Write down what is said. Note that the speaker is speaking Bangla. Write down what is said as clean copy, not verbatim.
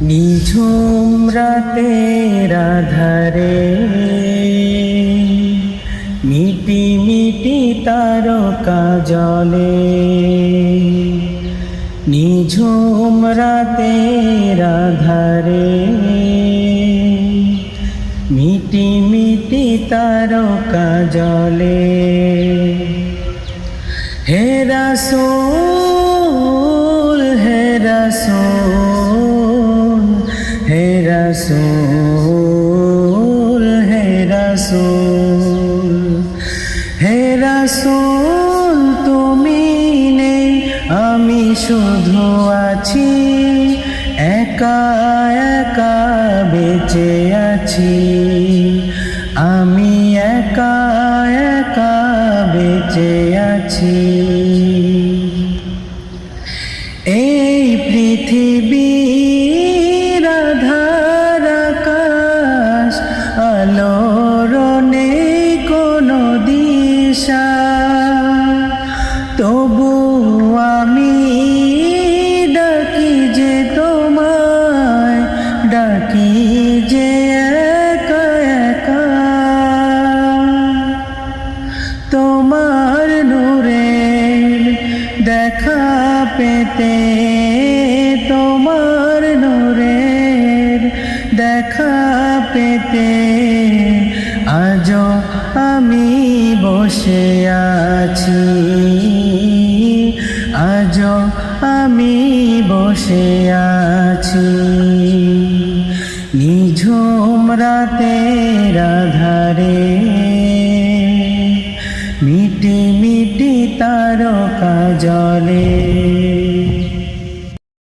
নিঝুম রাতের আধারে মিটি মিটি তারকা জ্বলে। নিঝুম রাতের আধারে মিটি মিটি তারকা জ্বলে। হে রাসূল হে রাসূল হে রাসূল হে রাসূল হে রাসূল, তুমি নেই আমি শুধু আছি, একা একা বেঁচে আছি, আমি একা একা বেঁচে আছি। এই পৃথিবীর আধার আকাশ আলোর নেই কোনো দিশা, তবু আমি ডাকি যে তোমায়, ডাকি যে একা একা। তোমার নূরের দেখা পেতে, তোমার নূরের দেখা পেতে আজও আমি বসে আছি, আজও আমি বসে আছি। নিঝুম